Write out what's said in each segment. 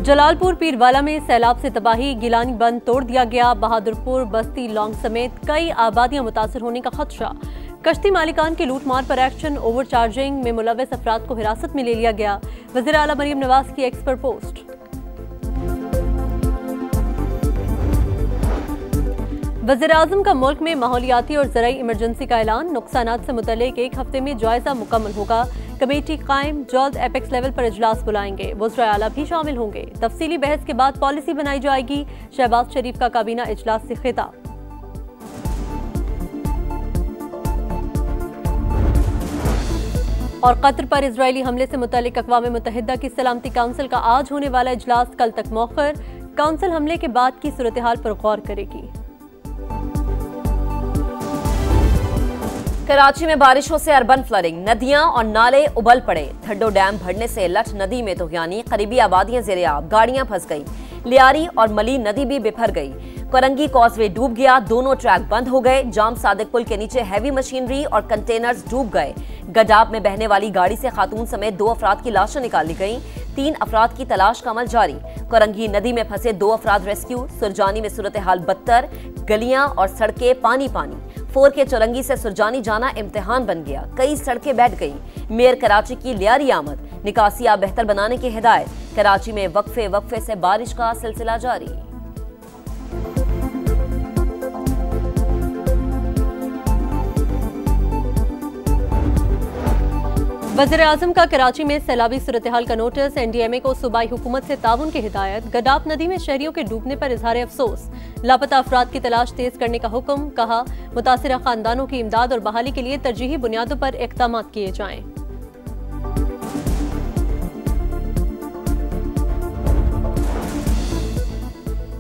जलालपुर पीरवाला में सैलाब से तबाही, गिलानी बंद तोड़ दिया गया। बहादुरपुर, बस्ती, लौंग समेत कई आबादियां मुतासर होने का खदशा। कश्ती मालिकान की लूटमार पर एक्शन, ओवरचार्जिंग में मुलव्वस अफराद को हिरासत में ले लिया गया। वज़ीर आला मरियम नवाज की एक्स पर पोस्ट। वज़ीर आज़म का मुल्क में माहौलियाती और ज़राई इमरजेंसी का ऐलान, नुकसानात से मुतल्लिक 1 हफ्ते में जायजा मुकम्मल होगा। कमेटी कायम, जल्द एपेक्स लेवल पर इजलास बुलाएंगे। वज़ीर आला भी शामिल होंगे। तफसीली बहस के बाद पॉलिसी बनाई जाएगी। शहबाज शरीफ का काबीना इजलास से खिताब। और कतर पर इजरायली हमले से मुतल्लिक अक़वाम मुत्तहिदा की सलामती काउंसिल का आज होने वाला इजलास कल तक मौखर। काउंसिल हमले के बाद की सूरत हाल पर गौर करेगी। कराची में बारिशों से अर्बन फ्लडिंग, नदियां और नाले उबल पड़े। थड्डो डैम भरने से लठ नदी में तोहियानी, करीबी आबादियां ज़ेरे-आब, गाड़ियां फंस गई। लियारी और मली नदी भी बिफर गई। करंगी कॉजवे डूब गया, दोनों ट्रैक बंद हो गए। जाम सादिक पुल के नीचे हैवी मशीनरी और कंटेनर्स डूब गए। गडाब में बहने वाली गाड़ी से खातून समेत 2 अफराद की लाशें निकाली गईं। 3 अफराद की तलाश का अमल जारी। करंगी नदी में फंसे 2 अफराद रेस्क्यू। सुरजानी में सूरत हाल बदतर, गलियां और सड़कें पानी पानी। 4 के चौरंगी से सुरजानी जाना इम्तिहान बन गया। कई सड़कें बैठ गई। मेयर कराची की लियारी आमद, निकासिया बेहतर बनाने की हिदायत। कराची में वक्फे से बारिश का सिलसिला जारी। वज़ीर आज़म का कराची में सैलाबी सूरत हाल का नोटिस। NDMA को सूबाई हुकूमत से ताउन की हिदायत। गडाब नदी में शहरियों के डूबने पर इजहार अफसोस। लापता अफराद की तलाश तेज करने का हुक्म। कहा, मुतासिरा खानदानों की इमदाद और बहाली के लिए तरजीही बुनियादों पर इक़दाम किए जाएं।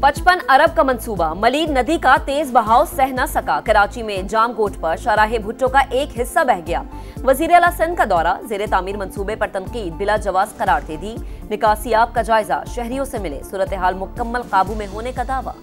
$55 अरब का मंसूबा, मलीर नदी का तेज बहाव सह न सका। कराची में जामकोट पर शाहराहे भुट्टो का एक हिस्सा बह गया। वज़ीर आला सिंध का दौरा, ज़ेरे तामीर मंसूबे पर तनकीद, बिला जवाज करार दे दी। निकासियाब का जायजा, शहरियों से मिले, सूरत हाल मुकम्मल काबू में होने का दावा।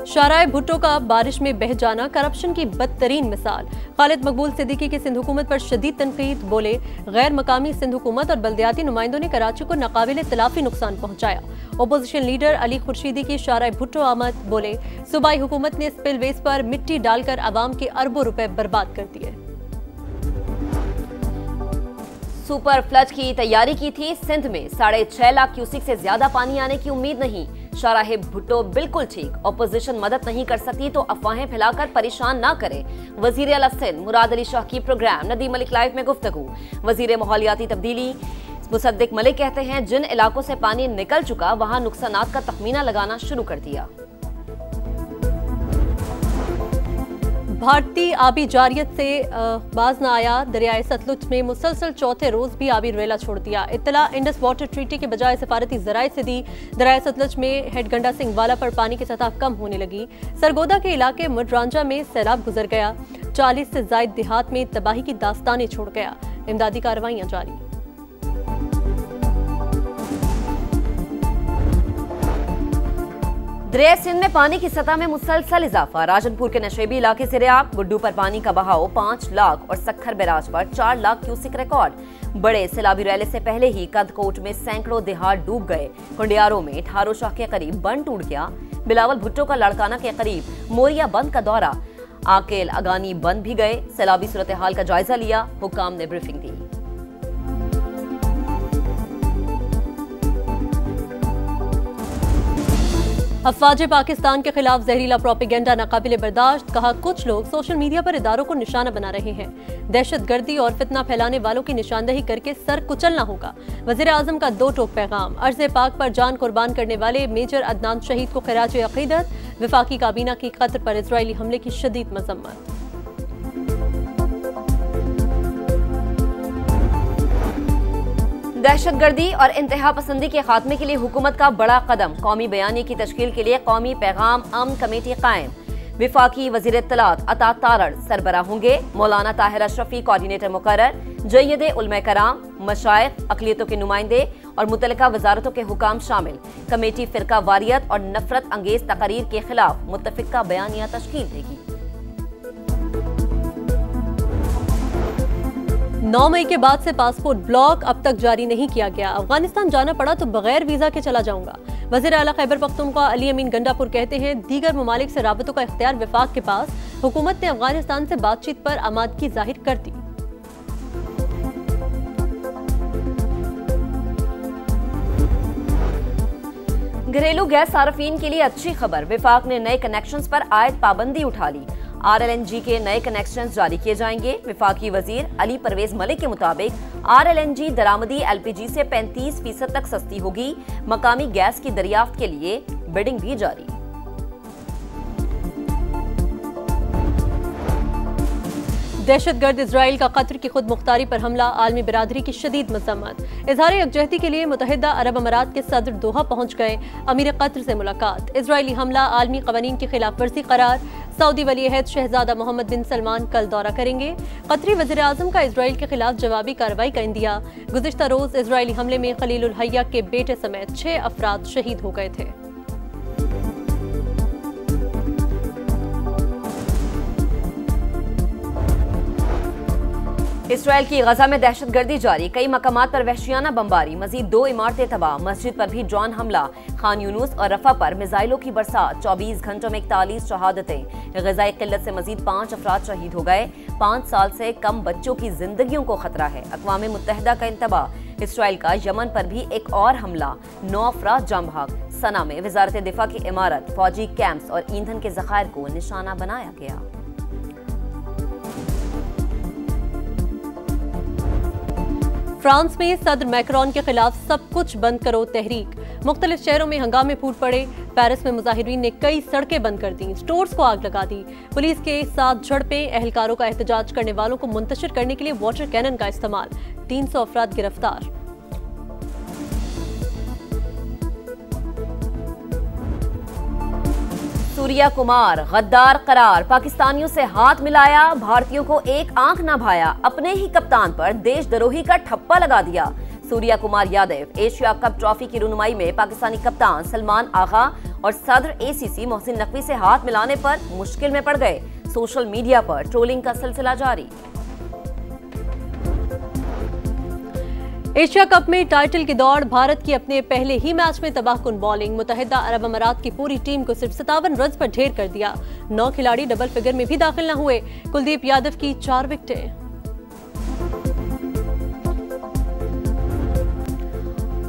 शाहराहे भुट्टो का बारिश में बह जाना करप्शन की बदतरीन मिसाल। खालिद मकबूल सिद्दीकी की सिंध हुकूमत पर शदीद तनकीद। बोले, गैर मकामी सिंध हुकूमत और बल्दियाती नुमाइंदों ने कराची को नाकाबिले तलाफी नुकसान पहुंचाया। ओपोजिशन लीडर अली खुर्शीदी की शाहराहे भुट्टो आमद। बोले, सूबाई हुकूमत ने स्पिलवेज पर मिट्टी डालकर आवाम के अरबों रुपए बर्बाद कर दिए। सुपर फ्लड की तैयारी की थी सिंध में, 6.5 लाख क्यूसिक से ज्यादा पानी आने की उम्मीद नहीं। शाहराहे भुट्टो बिल्कुल ठीक, ऑपोजिशन मदद नहीं कर सकती तो अफवाहें फैलाकर परेशान ना करे। वजीर आला सिंध मुराद अली शाह की प्रोग्राम नदी मलिक लाइव में गुफ्तगू। वजीर माहौलियाती तब्दीली मुसद्दिक मलिक कहते हैं, जिन इलाकों से पानी निकल चुका वहां नुकसानात का तखमीना लगाना शुरू कर दिया। भारतीय आबी जारियत से बाज न आया। दरियाए सतलुज में मुसलसल चौथे रोज भी आबी रेला छोड़ दिया। इत्तला इंडस वाटर ट्रीटी के बजाय सिफारती जराये से दी। दरियाए सतलुज में हेडगंडा सिंह वाला पर पानी की सतह कम होने लगी। सरगोदा के इलाके मुडरांजा में सैलाब गुजर गया। 40 से जायद देहात में तबाही की दास्तानें छोड़ गया। इमदादी कार्रवाइयां जारी। दरिया सिंध में पानी की सतह में मुसलसल इजाफा। राजनपुर के नशेबी इलाके से रेआब, गुड्डू पर पानी का बहाव 5 लाख और सक्खर बैराज पर 4 लाख क्यूसिक रिकॉर्ड। बड़े सैलाबी रैले से पहले ही कदकोट में सैकड़ों देहात डूब गए। कुंडियारों में ठारो शाह के करीब बंद टूट गया। बिलावल भुट्टो का लड़काना के करीब मोरिया बंद का दौरा। आकेल अगानी बंद भी गए। सैलाबी सूरत हाल का जायजा लिया। हुकाम ने ब्रीफिंग दी। अफवाज पाकिस्तान के खिलाफ जहरीला प्रोपेगेंडा नाकाबिले बर्दाश्त। कहा, कुछ लोग सोशल मीडिया पर इदारों को निशाना बना रहे हैं। दहशतगर्दी और फितना फैलाने वालों की निशानदही करके सर कुचलना होगा। वज़ीर आज़म का 2 टोक पैगाम। अर्ज़ पाक पर जान कुर्बान करने वाले मेजर अदनान शहीद को खिराज अक़ीदत। वफाकी काबीना की कतर पर इजरायली हमले की शदीद मज़म्मत। दहशतगर्दी और इंतहा पसंदी के खात्मे के लिए हुकूमत का बड़ा कदम। कौमी बयानी की तश्कील के लिए कौमी पैगाम अमन कमेटी कायम। विफाकी वज़ीर इत्तलात अता तारड़ सरबरा होंगे। मौलाना ताहिर अशरफी कोऑर्डिनेटर मुकर्रर। जय्यदे उलमा कराम, मशाइख, अक़लियतों के नुमाइंदे और मुतल्लिका वजारतों के हुकाम शामिल। कमेटी फ़िरका वारियत और नफरत अंगेज तकरीर के खिलाफ मुत्तफ़िक़ा बयानिया तश्कील देगी। 9 मई के बाद से पासपोर्ट ब्लॉक अब तक जारी नहीं किया गया। अफगानिस्तान जाना पड़ा तो बगैर वीजा के चला जाऊंगा। वजीर आला खैबर पख्तूनख्वा अली अमीन गंडापुर कहते हैं, दीगर ममालिक से राबतों का इख्तियार विफाक के पास। हुकूमत ने अफगानिस्तान से बातचीत पर आमादगी जाहिर कर दी। घरेलू गैस सार्फिन के लिए अच्छी खबर, विफाक ने नए कनेक्शंस पर आयद पाबंदी उठा ली। RLNG के नए कनेक्शंस जारी किए जाएंगे। विफाकी वजीर अली परवेज मलिक के मुताबिक RLNG दरामदी LPG से 35% तक सस्ती होगी। मकामी गैस की दरियाफ्त के लिए बिडिंग भी जारी। दहशतगर्द इजराइल का कतर की खुद मुख्तारी पर हमला, आलमी बिरादरी की शदीद मजम्मत। इजहार यकजहती के लिए मुत्तहिदा अरब अमारात के सदर दोहा पहुंच गए। अमीर कतर से मुलाकात। इजरायली हमला आलमी कवानीन की खिलाफ वर्जी करार। सऊदी वली अहद शहजादा मोहम्मद बिन सलमान कल दौरा करेंगे। कतरी वज़ीर आज़म का इजराइल के खिलाफ जवाबी कार्रवाई का इंदिया। गुज़िश्ता रोज इजरायली हमले में खलीलुल हय्या के बेटे समेत 6 अफराद शहीद हो गए थे। इसराइल की गजा में दहशतगर्दी जारी, कई मकामात पर वहशियाना बमबारी, मजीद 2 इमारतें तबाह, मस्जिद पर भी ड्रोन हमला। खान यूनुस और रफा पर मिसाइलों की बरसात, 24 घंटों में 41 शहादतें। ग़िज़ाई किल्लत से मजीद 5 अफराद शहीद हो गए। 5 साल से कम बच्चों की जिंदगियों को खतरा है। अक़वाम मुत्तहिदा का इंतबाह। इसराइल का यमन पर भी एक और हमला, 9 अफराद जाम भाग। सना में वजारत दिफा की इमारत, फौजी कैंप्स और ईंधन के ज़खायर को निशाना बनाया गया। फ्रांस में सदर मैक्रोन के खिलाफ सब कुछ बंद करो तहरीक, मुख्तलिफ शहरों में हंगामे फूट पड़े। पेरिस में मुजाहिरीन ने कई सड़कें बंद कर दी, स्टोर्स को आग लगा दी। पुलिस के साथ झड़पें, अहलकारों का एहतजाज करने वालों को मुंतशिर करने के लिए वाटर कैनन का इस्तेमाल। 300 अफराद गिरफ्तार। सूर्या कुमार गद्दार करार, पाकिस्तानियों से हाथ मिलाया, भारतीयों को एक आंख न भाया, अपने ही कप्तान पर देशद्रोही का ठप्पा लगा दिया। Surya Kumar Yadav Asia cup trophy की रुनुमाई में पाकिस्तानी कप्तान सलमान आगा और सदर ACC मोहसिन नकवी से हाथ मिलाने पर मुश्किल में पड़ गए। सोशल मीडिया पर ट्रोलिंग का सिलसिला जारी। एशिया कप में टाइटल की दौड़, भारत की अपने पहले ही मैच में तबाहकुन बॉलिंग। मुत्तहिदा अरब अमारात की पूरी टीम को सिर्फ 57 रन पर ढेर कर दिया। 9 खिलाड़ी डबल फिगर में भी दाखिल न हुए। कुलदीप यादव की 4 विकेटें।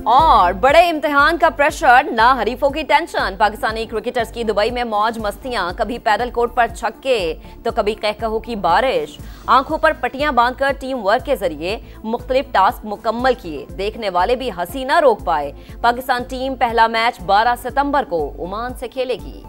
और बड़े इम्तिहान का प्रेशर, ना हरीफों की टेंशन। पाकिस्तानी क्रिकेटर्स की दुबई में मौज मस्तियां, कभी पैदल कोर्ट पर छक्के तो कभी कहकहू की बारिश। आंखों पर पट्टियां बांधकर टीम वर्क के जरिए मुख्तलिफ टास्क मुकम्मल किए, देखने वाले भी हंसी न रोक पाए। पाकिस्तान टीम पहला मैच 12 सितंबर को ओमान से खेलेगी।